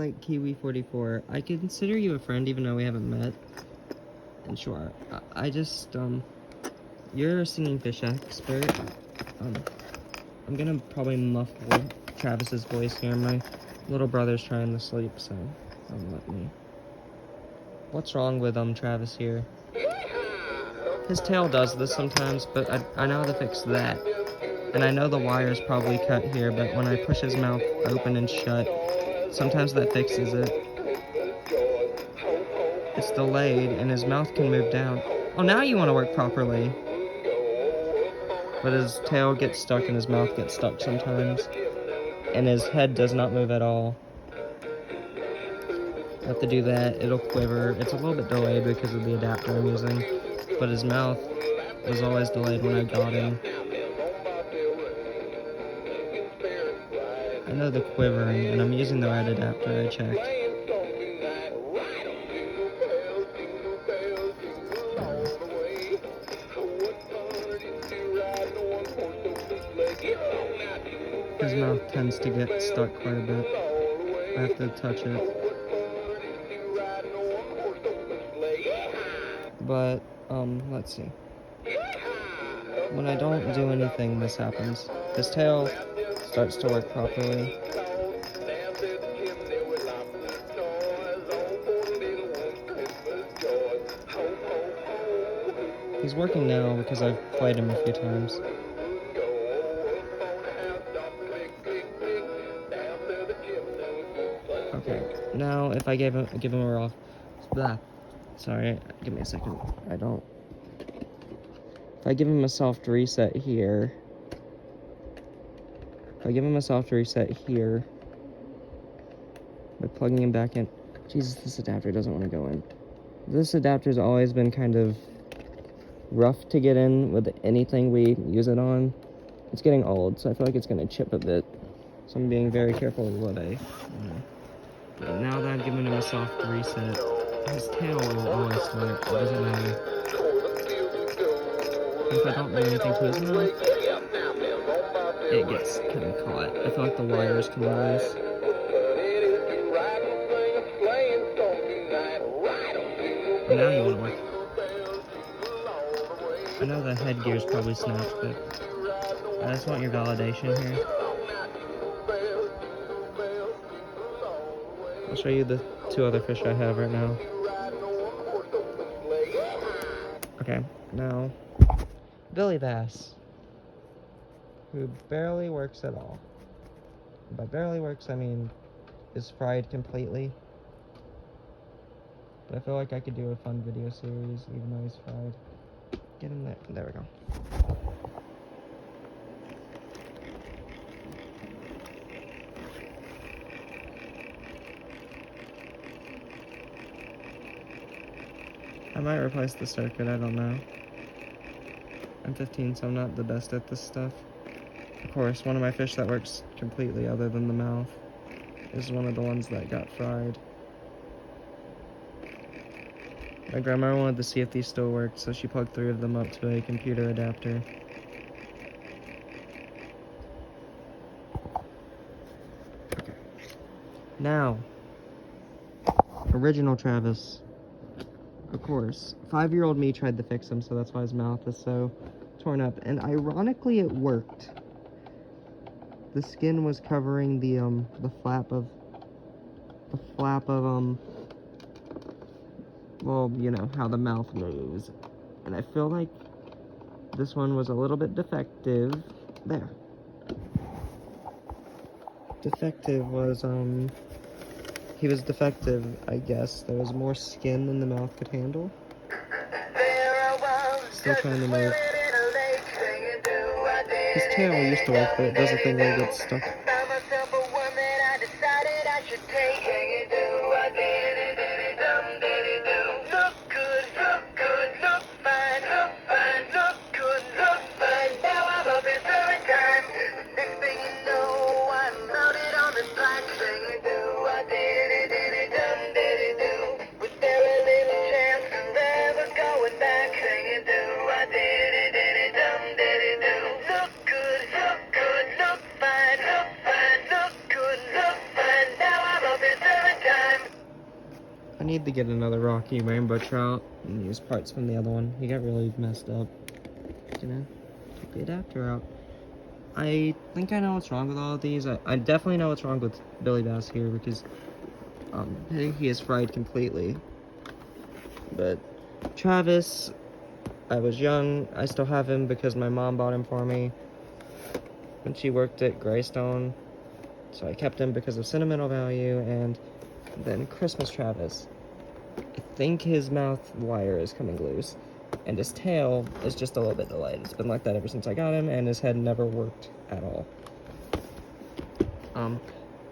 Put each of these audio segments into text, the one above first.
Like Kiwi44, I consider you a friend even though we haven't met. And sure, I just, you're a singing fish expert. I'm gonna probably muffle Travis's voice here. My little brother's trying to sleep, so let me. What's wrong with, Travis here? His tail does this sometimes, but I know how to fix that. And I know the wire's probably cut here, but when I push his mouth open and shut, sometimes that fixes it. It's delayed, and his mouth can move down. Oh, now you want to work properly. But his tail gets stuck and his mouth gets stuck sometimes. And his head does not move at all. I have to do that. It'll quiver. It's a little bit delayed because of the adapter I'm using. But his mouth was always delayed when I got him. I know the quivering, and I'm using the right adapter, I checked. His mouth tends to get stuck quite a bit. I have to touch it. But, let's see. When I don't do anything, this happens. His tail starts to work properly. He's working now because I've played him a few times. Okay, now if I give him a raw... Sorry, give me a second. If I give him a soft reset here... by plugging him back in... Jesus, this adapter doesn't want to go in. This adapter's always been kind of rough to get in with anything we use it on. It's getting old, so I feel like it's going to chip a bit. So I'm being very careful with what I... But now that I've given him a soft reset, his tail will always start. It doesn't matter. If I don't do anything to his mouth, it gets kind of caught. I feel like the wires come loose. And now you want to work. I know the headgear's probably snapped, but I just want your validation here. I'll show you the 2 other fish I have right now. Okay, now, Billy Bass, who barely works at all. By barely works, I mean is fried completely. But I feel like I could do a fun video series even though he's fried. Get him there. There we go. I might replace the circuit, I don't know. I'm 15, so I'm not the best at this stuff. Of course, one of my fish that works completely other than the mouth is one of the ones that got fried. My grandma wanted to see if these still worked, so she plugged 3 of them up to a computer adapter. Okay. Now, original Travis. Of course. 5-year-old me tried to fix him, so that's why his mouth is so torn up. And ironically, it worked. The skin was covering the flap of, well, you know, how the mouth moves. And I feel like this one was a little bit defective. There. Defective was, he was defective, I guess. There was more skin than the mouth could handle. Still trying to move. His tail used to work, but it does a thing where it gets stuck. I need to get another Rocky rainbow trout and use parts from the other one. He got really messed up. Gonna take the adapter out. I think I know what's wrong with all of these. I definitely know what's wrong with Billy Bass here because I think he is fried completely. But Travis, I was young. I still have him because my mom bought him for me when she worked at Greystone. So I kept him because of sentimental value. And then Christmas Travis. I think his mouth wire is coming loose. And his tail is just a little bit delayed. It's been like that ever since I got him, and his head never worked at all.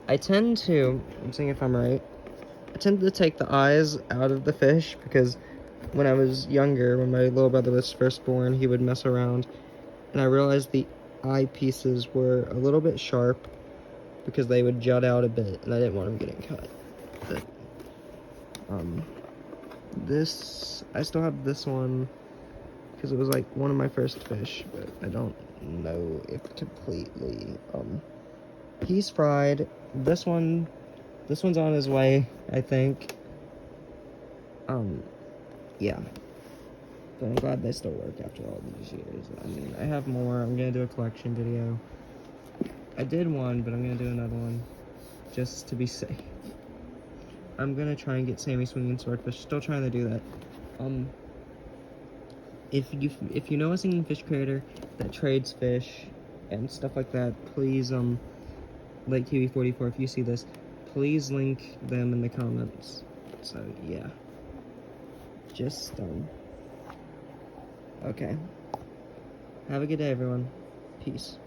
I tend to, I'm seeing if I'm right, I tend to take the eyes out of the fish because when I was younger, when my little brother was first born, he would mess around, and I realized the eye pieces were a little bit sharp because they would jut out a bit, and I didn't want them getting cut. But, I still have this one because it was like one of my first fish, but I don't know if completely. He's fried. This one's on his way, I think. Yeah. But I'm glad they still work after all these years. I mean, I have more. I'm gonna do a collection video. I did one, but I'm gonna do another one just to be safe. I'm gonna try and get Sammy swinging swordfish. Still trying to do that. If you know a singing fish creator that trades fish and stuff like that, please Lake TV44, if you see this, please link them in the comments. So yeah, just okay. Have a good day, everyone. Peace.